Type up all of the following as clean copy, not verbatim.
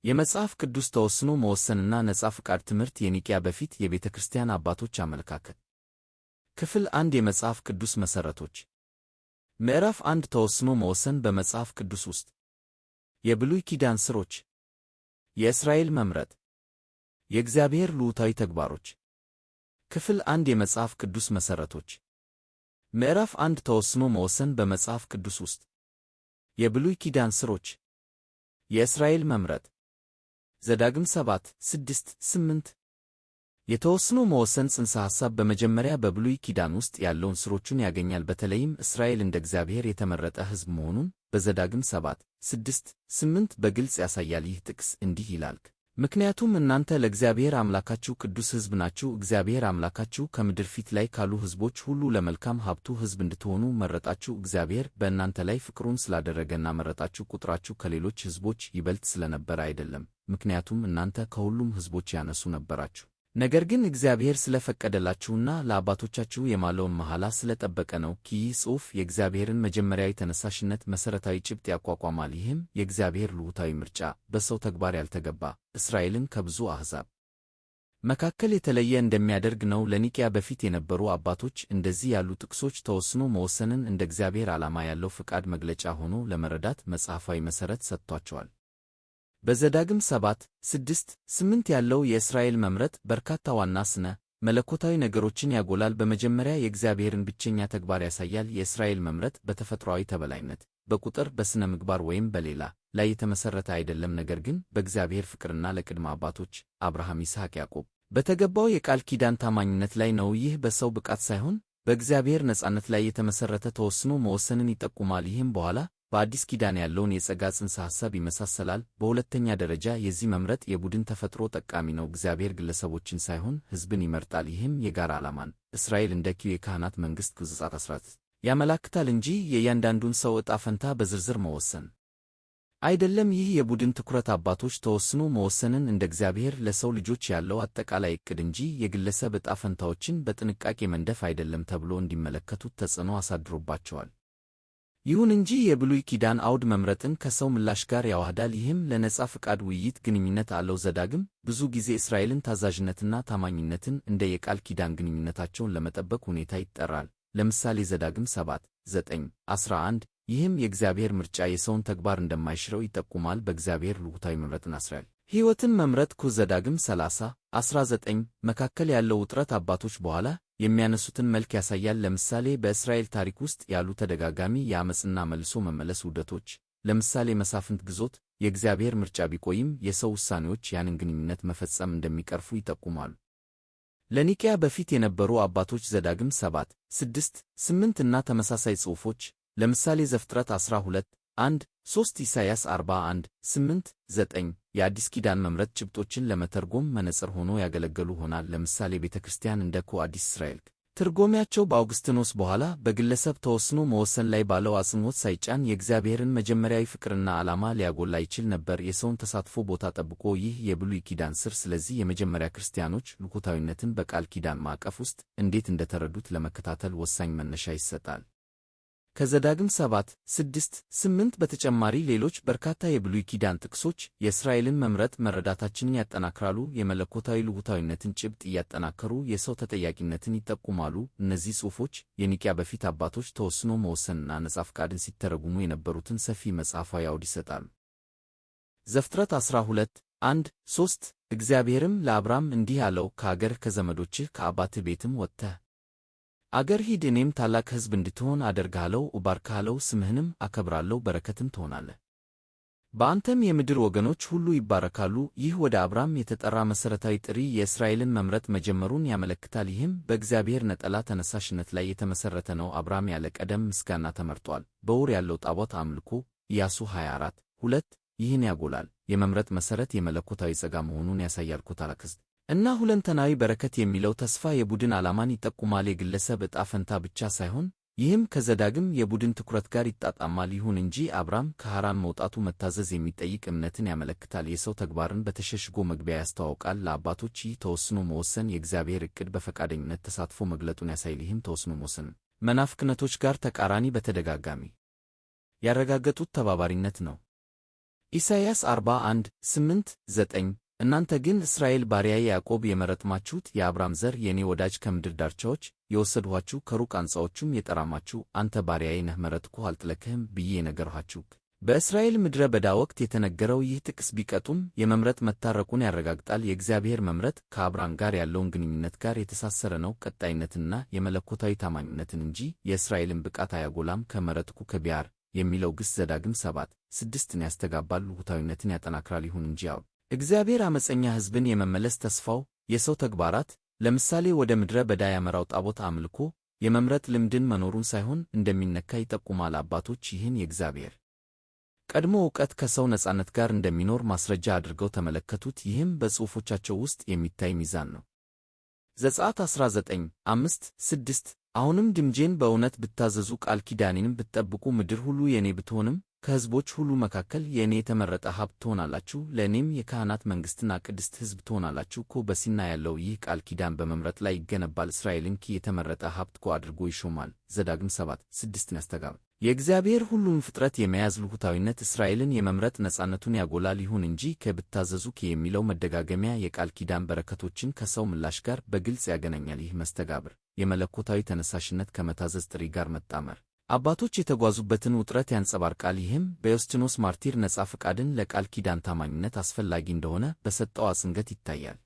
የመጽሐፍ ቅዱስ ተወስኖ መወሰንና ነጻ ፍቃድ ትምህርት የኒቅያ በፊት የቤተ ክርስቲያን አባቶች አመለካከት። ክፍል 1 የመጽሐፍ ቅዱስ መሠረቶች። ምዕራፍ 1 ተወስኖ መወሰን በመጽሐፍ ቅዱስ ውስጥ የብሉይ ኪዳን ሥሮች፣ የእስራኤል መምረጥ፣ የእግዚአብሔር ልዑታዊ ተግባሮች። ክፍል 1 የመጽሐፍ ቅዱስ መሠረቶች። ምዕራፍ 1 ተወስኖ መወሰን በመጽሐፍ ቅዱስ ውስጥ የብሉይ ኪዳን ሥሮች፣ የእስራኤል መምረጥ። ዘዳግም 7:6-8 የተወስኖ መወሰን ጽንሰ ሐሳብ በመጀመሪያ በብሉይ ኪዳን ውስጥ ያለውን ሥሮቹን ያገኛል። በተለይም እስራኤል እንደ እግዚአብሔር የተመረጠ ሕዝብ መሆኑን በዘዳግም 7:6-8 በግልጽ ያሳያል። ይህ ጥቅስ እንዲህ ይላል፣ ምክንያቱም እናንተ ለእግዚአብሔር አምላካችሁ ቅዱስ ሕዝብ ናችሁ። እግዚአብሔር አምላካችሁ ከምድር ፊት ላይ ካሉ ሕዝቦች ሁሉ ለመልካም ሀብቱ ሕዝብ እንድትሆኑ መረጣችሁ። እግዚአብሔር በእናንተ ላይ ፍቅሩን ስላደረገና መረጣችሁ ቁጥራችሁ ከሌሎች ሕዝቦች ይበልጥ ስለነበረ አይደለም፣ ምክንያቱም እናንተ ከሁሉም ሕዝቦች ያነሱ ነበራችሁ። ነገር ግን እግዚአብሔር ስለፈቀደላችሁና ለአባቶቻችሁ የማለውን መሐላ ስለጠበቀ ነው። ይህ ጽሑፍ የእግዚአብሔርን መጀመሪያዊ ተነሳሽነት መሠረታዊ ጭብጥ ያቋቋማል። ይህም የእግዚአብሔር ልዑታዊ ምርጫ በሰው ተግባር ያልተገባ እስራኤልን ከብዙ አሕዛብ መካከል የተለየ እንደሚያደርግ ነው። ለኒቅያ በፊት የነበሩ አባቶች እንደዚህ ያሉ ጥቅሶች ተወስኖ መወሰንን እንደ እግዚአብሔር ዓላማ ያለው ፍቃድ መግለጫ ሆኖ ለመረዳት መጽሐፋዊ መሠረት ሰጥቷቸዋል። በዘዳግም 7:6-8 ያለው የእስራኤል መምረጥ በርካታ ዋና ስነ መለኮታዊ ነገሮችን ያጎላል። በመጀመሪያ የእግዚአብሔርን ብቸኛ ተግባር ያሳያል። የእስራኤል መምረጥ በተፈጥሯዊ ተበላይነት፣ በቁጥር፣ በሥነ ምግባር ወይም በሌላ ላይ የተመሠረተ አይደለም፣ ነገር ግን በእግዚአብሔር ፍቅርና ለቅድመ አባቶች አብርሃም፣ ይስሐቅ፣ ያዕቆብ በተገባው የቃል ኪዳን ታማኝነት ላይ ነው። ይህ በሰው ብቃት ሳይሆን በእግዚአብሔር ነጻነት ላይ የተመሠረተ ተወስኖ መወሰንን ይጠቁማል። ይህም በኋላ በአዲስ ኪዳን ያለውን የጸጋ ጽንሰ ሐሳብ ይመሳሰላል። በሁለተኛ ደረጃ የዚህ መምረጥ የቡድን ተፈጥሮ ጠቃሚ ነው። እግዚአብሔር ግለሰቦችን ሳይሆን ሕዝብን ይመርጣል። ይህም የጋራ ዓላማን እስራኤል እንደ የካህናት መንግሥት ዘጸአት 14 ያመላክታል እንጂ የእያንዳንዱን ሰው ዕጣ ፈንታ በዝርዝር መወሰን አይደለም። ይህ የቡድን ትኩረት አባቶች ተወስኖ መወሰንን እንደ እግዚአብሔር ለሰው ልጆች ያለው አጠቃላይ ዕቅድ እንጂ የግለሰብ ዕጣ ፈንታዎችን በጥንቃቄ መንደፍ አይደለም ተብሎ እንዲመለከቱት ተጽዕኖ አሳድሮባቸዋል። ይሁን እንጂ የብሉይ ኪዳን አውድ መምረጥን ከሰው ምላሽ ጋር ያዋህዳል። ይህም ለነጻ ፍቃድ ውይይት ግንኙነት አለው። ዘዳግም ብዙ ጊዜ እስራኤልን ታዛዥነትና ታማኝነትን እንደ የቃል ኪዳን ግንኙነታቸውን ለመጠበቅ ሁኔታ ይጠራል። ለምሳሌ ዘዳግም 7:9-11 ይህም የእግዚአብሔር ምርጫ የሰውን ተግባር እንደማይሽረው ይጠቁማል። በእግዚአብሔር ልዑታዊ መምረጥን እስራኤል ሕይወትን መምረጥ ዘዳግም 30:19 መካከል ያለው ውጥረት አባቶች በኋላ የሚያነሱትን መልክ ያሳያል። ለምሳሌ በእስራኤል ታሪክ ውስጥ ያሉ ተደጋጋሚ የዓመፅና መልሶ መመለስ ውደቶች፣ ለምሳሌ መሳፍንት ግዞት፣ የእግዚአብሔር ምርጫ ቢቆይም የሰው ውሳኔዎች ያንን ግንኙነት መፈጸም እንደሚቀርፉ ይጠቁማሉ። ለኒቅያ በፊት የነበሩ አባቶች ዘዳግም 7:6-8 እና ተመሳሳይ ጽሑፎች፣ ለምሳሌ ዘፍጥረት 12:1-3፣ ኢሳይያስ 41:8-9 የአዲስ ኪዳን መምረጥ ጭብጦችን ለመተርጎም መነጽር ሆኖ ያገለገሉ ሆናል። ለምሳሌ ቤተ ክርስቲያን እንደ አዲስ እስራኤል ትርጓሜያቸው በአውግስጢኖስ በኋላ በግለሰብ ተወስኖ መወሰን ላይ ባለው አጽንዖት ሳይጫን የእግዚአብሔርን መጀመሪያዊ ፍቅርና ዓላማ ሊያጎላ ይችል ነበር፣ የሰውን ተሳትፎ ቦታ ጠብቆ። ይህ የብሉይ ኪዳን ሥር ስለዚህ የመጀመሪያ ክርስቲያኖች ልዑካዊነትን በቃል ኪዳን ማዕቀፍ ውስጥ እንዴት እንደተረዱት ለመከታተል ወሳኝ መነሻ ይሰጣል። ከዘዳግም 7:6-8 በተጨማሪ ሌሎች በርካታ የብሉይ ኪዳን ጥቅሶች የእስራኤልን መምረጥ መረዳታችንን ያጠናክራሉ። የመለኮታዊ ልዑካዊነትን ጭብጥ እያጠናከሩ የሰው ተጠያቂነትን ይጠቁማሉ። እነዚህ ጽሑፎች የኒቅያ በፊት አባቶች ተወስኖ መወሰንና ነጻ ፍቃድን ሲተረጉሙ የነበሩትን ሰፊ መጽሐፋዊ አውድ ይሰጣሉ። ዘፍጥረት 12:1-3 እግዚአብሔርም ለአብራም እንዲህ አለው፣ ከአገርህ ከዘመዶችህ ከአባትህ ቤትም ወጥተህ አገር ሂድ፣ እኔም ታላቅ ሕዝብ እንድትሆን አደርግሃለሁ፣ እባርክሃለሁ፣ ስምህንም አከብራለሁ፣ በረከትም ትሆናለህ፣ በአንተም የምድር ወገኖች ሁሉ ይባረካሉ። ይህ ወደ አብራም የተጠራ መሠረታዊ ጥሪ የእስራኤልን መምረጥ መጀመሩን ያመለክታል። ይህም በእግዚአብሔር ነጠላ ተነሳሽነት ላይ የተመሠረተ ነው። አብራም ያለ ቀደም ምስጋና ተመርጧል። በውር ያለው ጣዖት አምልኮ ኢያሱ 24:2 ይህን ያጎላል። የመምረጥ መሠረት የመለኮታዊ ጸጋ መሆኑን ያሳያል። ኮታላክስ እና ሁለንተናዊ በረከት የሚለው ተስፋ የቡድን ዓላማን ይጠቁማል፣ የግለሰብ ዕጣ ፈንታ ብቻ ሳይሆን። ይህም ከዘዳግም የቡድን ትኩረት ጋር ይጣጣማል። ይሁን እንጂ አብራም ከሐራን መውጣቱ መታዘዝ የሚጠይቅ እምነትን ያመለክታል። የሰው ተግባርን በተሸሽጎ መግቢያ ያስተዋውቃል። ለአባቶች ይህ ተወስኖ መወሰን የእግዚአብሔር ዕቅድ በፈቃደኝነት ተሳትፎ መግለጡን ያሳያል። ይህም ተወስኖ መወሰን መናፍቅነቶች ጋር ተቃራኒ በተደጋጋሚ ያረጋገጡት ተባባሪነት ነው። ኢሳይያስ 41 8 9 እናንተ ግን እስራኤል ባሪያዬ ያዕቆብ የመረጥማችሁት የአብርሃም ዘር የኔ ወዳጅ ከምድር ዳርቻዎች የወሰድኋችሁ ከሩቅ አንጻዎቹም የጠራማችሁ አንተ ባሪያዬ ነህ መረጥኩህ አልጥለክህም ብዬ የነገርኋችሁ። በእስራኤል ምድረ በዳ ወቅት የተነገረው ይህ ጥቅስ ቢቀጡም የመምረጥ መታረቁን ያረጋግጣል። የእግዚአብሔር መምረጥ ከአብርሃም ጋር ያለውን ግንኙነት ጋር የተሳሰረ ነው፣ ቀጣይነትና የመለኮታዊ ታማኝነትን እንጂ የእስራኤልን ብቃት አያጎላም። ከመረጥኩ ከቢያር የሚለው ግስ ዘዳግም 7:6ን ያስተጋባል፣ ልሁታዊነትን ያጠናክራል። ይሁን እንጂ እግዚአብሔር ዓመፀኛ ሕዝብን የመመለስ ተስፋው የሰው ተግባራት ለምሳሌ ወደ ምድረ በዳ ያመራው ጣዖት አምልኮ የመምረጥ ልምድን መኖሩን ሳይሆን እንደሚነካ ይጠቁማል። አባቶች ይህን የእግዚአብሔር ቀድሞ ዕውቀት ከሰው ነጻነት ጋር እንደሚኖር ማስረጃ አድርገው ተመለከቱት። ይህም በጽሑፎቻቸው ውስጥ የሚታይ ሚዛን ነው። ዘጸአት 19:5-6 አሁንም ድምፄን በእውነት ብታዘዙ ቃል ኪዳኔንም ብትጠብቁ ምድር ሁሉ የእኔ ብትሆንም ከሕዝቦች ሁሉ መካከል የእኔ የተመረጠ ሀብት ትሆናላችሁ፣ ለእኔም የካህናት መንግሥትና ቅድስት ሕዝብ ትሆናላችሁ። በሲና ያለው ይህ ቃል ኪዳን በመምረጥ ላይ ይገነባል። እስራኤልን የተመረጠ ሀብት አድርጎ ይሾማል። ዘዳግም 7:6ን ያስተጋባል። የእግዚአብሔር ሁሉን ፍጥረት የመያዝ ልሁታዊነት እስራኤልን የመምረጥ ነጻነቱን ያጎላል። ይሁን እንጂ ከብታዘዙ የሚለው መደጋገሚያ የቃል ኪዳን በረከቶችን ከሰው ምላሽ ጋር በግልጽ ያገናኛል። ይህ መስተጋብር የመለኮታዊ ተነሳሽነት ከመታዘዝ ጥሪ ጋር መጣመር አባቶች የተጓዙበትን ውጥረት ያንጸባርቃል። ይህም በዮስጢኖስ ማርቲር ነጻ ፈቃድን ለቃል ኪዳን ታማኝነት አስፈላጊ እንደሆነ በሰጠው አጽንዖት ይታያል።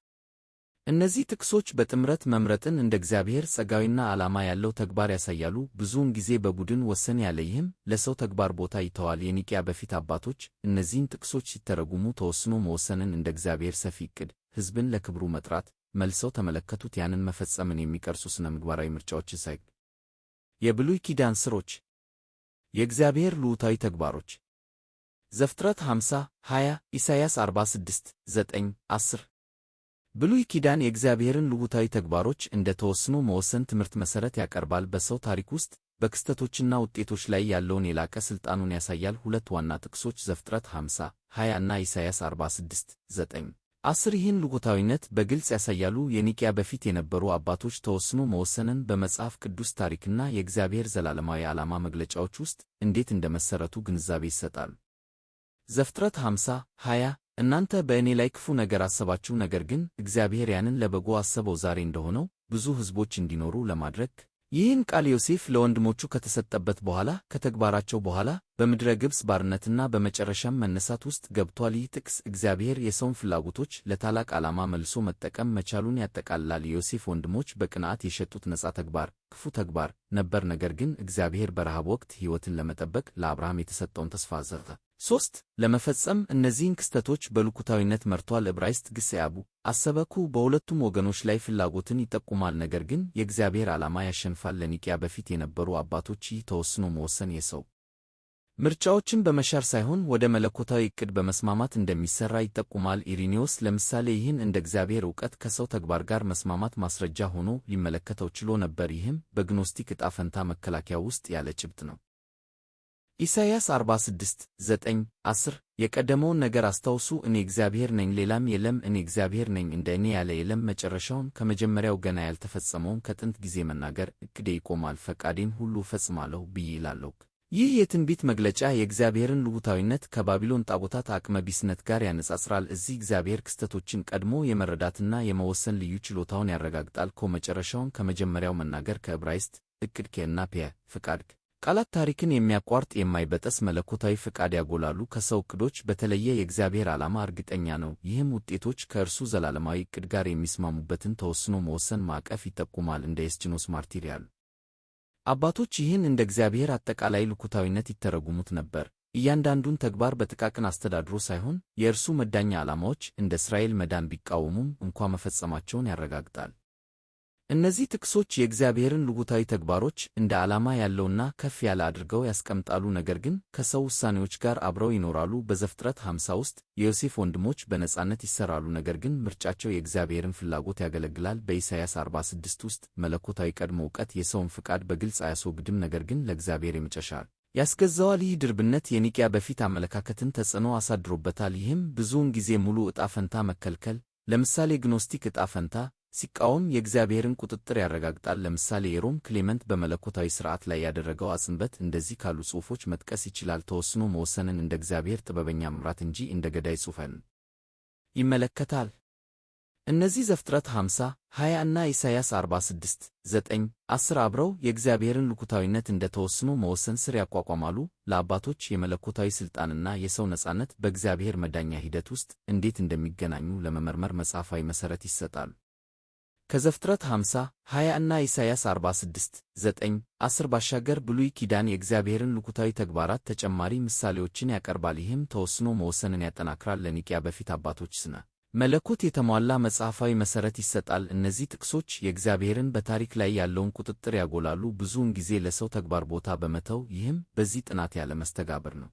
እነዚህ ጥቅሶች በጥምረት መምረጥን እንደ እግዚአብሔር ጸጋዊና ዓላማ ያለው ተግባር ያሳያሉ፣ ብዙውን ጊዜ በቡድን ወሰን ያለ። ይህም ለሰው ተግባር ቦታ ይተዋል። የኒቅያ በፊት አባቶች እነዚህን ጥቅሶች ሲተረጉሙ ተወስኖ መወሰንን እንደ እግዚአብሔር ሰፊ ዕቅድ፣ ሕዝብን ለክብሩ መጥራት መልሰው ተመለከቱት። ያንን መፈጸምን የሚቀርጹ ስነ ምግባራዊ ምርጫዎችን ሳይ የብሉይ ኪዳን ሥሮች የእግዚአብሔር ልዑታዊ ተግባሮች ዘፍጥረት 50:20 ኢሳይያስ 46:9-10 ብሉይ ኪዳን የእግዚአብሔርን ልዑታዊ ተግባሮች እንደ ተወስኖ መወሰን ትምህርት መሠረት ያቀርባል። በሰው ታሪክ ውስጥ በክስተቶችና ውጤቶች ላይ ያለውን የላቀ ሥልጣኑን ያሳያል። ሁለት ዋና ጥቅሶች ዘፍጥረት 50:20 እና ኢሳይያስ 46:9-10 ይህን ልዑታዊነት በግልጽ ያሳያሉ። የኒቅያ በፊት የነበሩ አባቶች ተወስኖ መወሰንን በመጽሐፍ ቅዱስ ታሪክና የእግዚአብሔር ዘላለማዊ ዓላማ መግለጫዎች ውስጥ እንዴት እንደመሠረቱ ግንዛቤ ይሰጣሉ። ዘፍጥረት 50:20 እናንተ በእኔ ላይ ክፉ ነገር አሰባችሁ፣ ነገር ግን እግዚአብሔር ያንን ለበጎ አሰበው፣ ዛሬ እንደሆነው ብዙ ሕዝቦች እንዲኖሩ ለማድረግ። ይህን ቃል ዮሴፍ ለወንድሞቹ ከተሰጠበት በኋላ ከተግባራቸው በኋላ በምድረ ግብፅ ባርነትና በመጨረሻም መነሳት ውስጥ ገብቷል። ይህ ጥቅስ እግዚአብሔር የሰውን ፍላጎቶች ለታላቅ ዓላማ መልሶ መጠቀም መቻሉን ያጠቃልላል። የዮሴፍ ወንድሞች በቅንዓት የሸጡት ነጻ ተግባር ክፉ ተግባር ነበር፣ ነገር ግን እግዚአብሔር በረሃብ ወቅት ሕይወትን ለመጠበቅ ለአብርሃም የተሰጠውን ተስፋ ዘርተ 3 ለመፈጸም እነዚህን ክስተቶች በልኩታዊነት መርቷል። ዕብራይስጥ ግስ ያቡ አሰበኩ በሁለቱም ወገኖች ላይ ፍላጎትን ይጠቁማል፣ ነገር ግን የእግዚአብሔር ዓላማ ያሸንፋል። ለኒቅያ በፊት የነበሩ አባቶች ይህ ተወስኖ መወሰን የሰው ምርጫዎችን በመሻር ሳይሆን ወደ መለኮታዊ ዕቅድ በመስማማት እንደሚሠራ ይጠቁማል። ኢሪኒዮስ ለምሳሌ ይህን እንደ እግዚአብሔር ዕውቀት ከሰው ተግባር ጋር መስማማት ማስረጃ ሆኖ ሊመለከተው ችሎ ነበር። ይህም በግኖስቲክ ዕጣ ፈንታ መከላከያ ውስጥ ያለ ጭብጥ ነው። ኢሳይያስ 46:9-10 የቀደመውን ነገር አስታውሱ፣ እኔ እግዚአብሔር ነኝ፣ ሌላም የለም፣ እኔ እግዚአብሔር ነኝ፣ እንደ እኔ ያለ የለም። መጨረሻውን ከመጀመሪያው ገና ያልተፈጸመውን ከጥንት ጊዜ መናገር ዕቅዴ ይቆማል፣ ፈቃዴን ሁሉ እፈጽማለሁ ብዬ እላለሁ። ይህ የትንቢት መግለጫ የእግዚአብሔርን ልዑታዊነት ከባቢሎን ጣዖታት አቅመ ቢስነት ጋር ያነጻጽራል። እዚህ እግዚአብሔር ክስተቶችን ቀድሞ የመረዳትና የመወሰን ልዩ ችሎታውን ያረጋግጣል። መጨረሻውን ከመጀመሪያው መናገር ከዕብራይስጥ ዕቅድ እና ፍቃድ ቃላት ታሪክን የሚያቋርጥ የማይበጠስ መለኮታዊ ፍቃድ ያጎላሉ። ከሰው ዕቅዶች በተለየ የእግዚአብሔር ዓላማ እርግጠኛ ነው። ይህም ውጤቶች ከእርሱ ዘላለማዊ ዕቅድ ጋር የሚስማሙበትን ተወስኖ መወሰን ማዕቀፍ ይጠቁማል። እንደ ዮስጢኖስ ማርቲር ያሉ አባቶች ይህን እንደ እግዚአብሔር አጠቃላይ ልኩታዊነት ይተረጉሙት ነበር። እያንዳንዱን ተግባር በጥቃቅን አስተዳድሮ ሳይሆን የእርሱ መዳኛ ዓላማዎች እንደ እስራኤል መዳን ቢቃወሙም እንኳ መፈጸማቸውን ያረጋግጣል። እነዚህ ጥቅሶች የእግዚአብሔርን ልዑታዊ ተግባሮች እንደ ዓላማ ያለውና ከፍ ያለ አድርገው ያስቀምጣሉ፣ ነገር ግን ከሰው ውሳኔዎች ጋር አብረው ይኖራሉ። በዘፍጥረት 50 ውስጥ የዮሴፍ ወንድሞች በነጻነት ይሠራሉ፣ ነገር ግን ምርጫቸው የእግዚአብሔርን ፍላጎት ያገለግላል። በኢሳይያስ 46 ውስጥ መለኮታዊ ቀድሞ ዕውቀት የሰውን ፍቃድ በግልጽ አያስወግድም፣ ነገር ግን ለእግዚአብሔር የመጨረሻ ያስገዛዋል። ይህ ድርብነት የኒቅያ በፊት አመለካከትን ተጽዕኖ አሳድሮበታል። ይህም ብዙውን ጊዜ ሙሉ ዕጣ ፈንታ መከልከል፣ ለምሳሌ ግኖስቲክ ዕጣ ፈንታ ሲቃወም የእግዚአብሔርን ቁጥጥር ያረጋግጣል። ለምሳሌ የሮም ክሌመንት በመለኮታዊ ሥርዓት ላይ ያደረገው አጽንዖት እንደዚህ ካሉ ጽሑፎች መጥቀስ ይችላል። ተወስኖ መወሰንን እንደ እግዚአብሔር ጥበበኛ መምራት እንጂ እንደ ገዳይ ጽሑፍን ይመለከታል። እነዚህ ዘፍጥረት 50፣ 20 እና ኢሳይያስ 46፣ 9፣ 10 አብረው የእግዚአብሔርን ልኩታዊነት እንደ ተወስኖ መወሰን ሥር ያቋቋማሉ። ለአባቶች የመለኮታዊ ሥልጣንና የሰው ነጻነት በእግዚአብሔር መዳኛ ሂደት ውስጥ እንዴት እንደሚገናኙ ለመመርመር መጽሐፋዊ መሠረት ይሰጣሉ። ከዘፍጥረት 50፣ 20 እና ኢሳይያስ 46፣ 9፣ 10 ባሻገር ብሉይ ኪዳን የእግዚአብሔርን ልኩታዊ ተግባራት ተጨማሪ ምሳሌዎችን ያቀርባል። ይህም ተወስኖ መወሰንን ያጠናክራል። ለኒቅያ በፊት አባቶች ስነ መለኮት የተሟላ መጽሐፋዊ መሠረት ይሰጣል። እነዚህ ጥቅሶች የእግዚአብሔርን በታሪክ ላይ ያለውን ቁጥጥር ያጎላሉ፣ ብዙውን ጊዜ ለሰው ተግባር ቦታ በመተው። ይህም በዚህ ጥናት ያለ መስተጋብር ነው።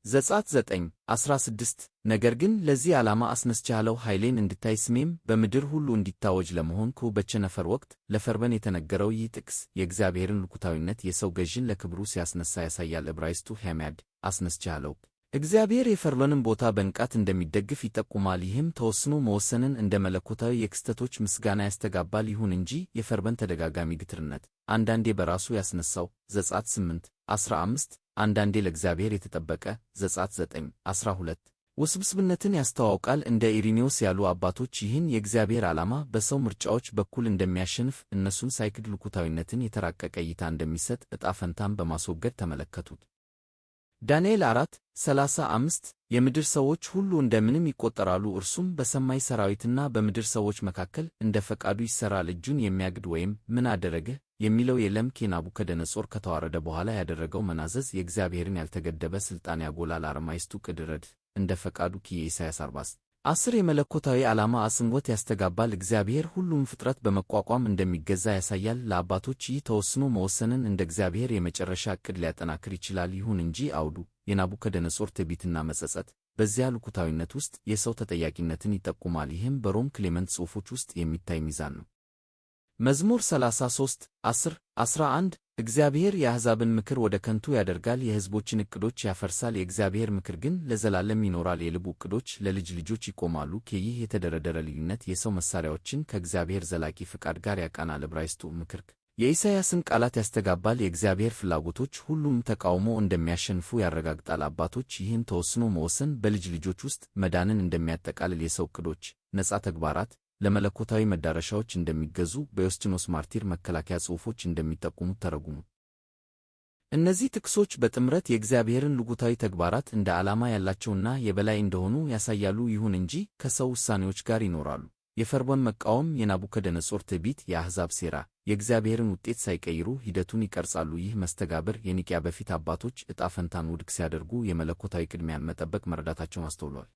ዘጸአት 9፣ 16 ነገር ግን ለዚህ ዓላማ አስነስቼሃለሁ፣ ኃይሌን እንድታይ ስሜም በምድር ሁሉ እንዲታወጅ ለመሆንኩ። በቸነፈር ወቅት ለፈርዖን የተነገረው ይህ ጥቅስ የእግዚአብሔርን ልኩታዊነት የሰው ገዥን ለክብሩ ሲያስነሳ ያሳያል። ዕብራይስጡ ሄሜድ አስነስቼሃለሁ እግዚአብሔር የፈርዖንን ቦታ በንቃት እንደሚደግፍ ይጠቁማል። ይህም ተወስኖ መወሰንን እንደ መለኮታዊ የክስተቶች ምስጋና ያስተጋባል። ይሁን እንጂ የፈርዖን ተደጋጋሚ ግትርነት አንዳንዴ በራሱ ያስነሳው ዘጸአት 8፣ 15 አንዳንዴ ለእግዚአብሔር የተጠበቀ ዘጸአት 9፣ 12 ውስብስብነትን ያስተዋውቃል። እንደ ኢሪኔዎስ ያሉ አባቶች ይህን የእግዚአብሔር ዓላማ በሰው ምርጫዎች በኩል እንደሚያሸንፍ፣ እነሱን ሳይክድ ልኩታዊነትን የተራቀቀ እይታ እንደሚሰጥ ዕጣ ፈንታን በማስወገድ ተመለከቱት። ዳንኤል 4፣ 35 የምድር ሰዎች ሁሉ እንደ ምንም ይቆጠራሉ፣ እርሱም በሰማይ ሠራዊትና በምድር ሰዎች መካከል እንደ ፈቃዱ ይሠራል። እጁን የሚያግድ ወይም ምን አደረግህ የሚለው የለም። ናቡከደነፆር ከተዋረደ በኋላ ያደረገው መናዘዝ የእግዚአብሔርን ያልተገደበ ሥልጣን ያጎላል። አርማይስጡ ቅድረድ እንደ ፈቃዱ የኢሳይያስ 40፣ 10 የመለኮታዊ ዓላማ አጽንዖት ያስተጋባል። እግዚአብሔር ሁሉም ፍጥረት በመቋቋም እንደሚገዛ ያሳያል። ለአባቶች ይህ ተወስኖ መወሰንን እንደ እግዚአብሔር የመጨረሻ ዕቅድ ሊያጠናክር ይችላል። ይሁን እንጂ አውዱ የናቡከደነፆር ትዕቢትና መጸጸት በዚያ ልኩታዊነት ውስጥ የሰው ተጠያቂነትን ይጠቁማል። ይህም በሮም ክሌመንት ጽሑፎች ውስጥ የሚታይ ሚዛን ነው። መዝሙር 33፣ 10፣ 11 እግዚአብሔር የአሕዛብን ምክር ወደ ከንቱ ያደርጋል፣ የሕዝቦችን ዕቅዶች ያፈርሳል። የእግዚአብሔር ምክር ግን ለዘላለም ይኖራል፣ የልቡ ዕቅዶች ለልጅ ልጆች ይቆማሉ። ይህ የተደረደረ ልዩነት የሰው መሣሪያዎችን ከእግዚአብሔር ዘላቂ ፍቃድ ጋር ያቃናል። ዕብራይስጡ ምክር የኢሳይያስን ቃላት ያስተጋባል። የእግዚአብሔር ፍላጎቶች ሁሉም ተቃውሞ እንደሚያሸንፉ ያረጋግጣል። አባቶች ይህን ተወስኖ መወሰን በልጅ ልጆች ውስጥ መዳንን እንደሚያጠቃልል፣ የሰው ዕቅዶች ነጻ ተግባራት ለመለኮታዊ መዳረሻዎች እንደሚገዙ በዮስጢኖስ ማርቲር መከላከያ ጽሑፎች እንደሚጠቁሙት ተረጉሙ። እነዚህ ጥቅሶች በጥምረት የእግዚአብሔርን ልኩታዊ ተግባራት እንደ ዓላማ ያላቸውና የበላይ እንደሆኑ ያሳያሉ። ይሁን እንጂ ከሰው ውሳኔዎች ጋር ይኖራሉ። የፈርዖን መቃወም፣ የናቡከደነፆር ትዕቢት፣ የአሕዛብ ሴራ የእግዚአብሔርን ውጤት ሳይቀይሩ ሂደቱን ይቀርጻሉ። ይህ መስተጋብር የኒቅያ በፊት አባቶች ዕጣ ፈንታን ውድቅ ሲያደርጉ የመለኮታዊ ቅድሚያን መጠበቅ መረዳታቸውን አስተውሏል።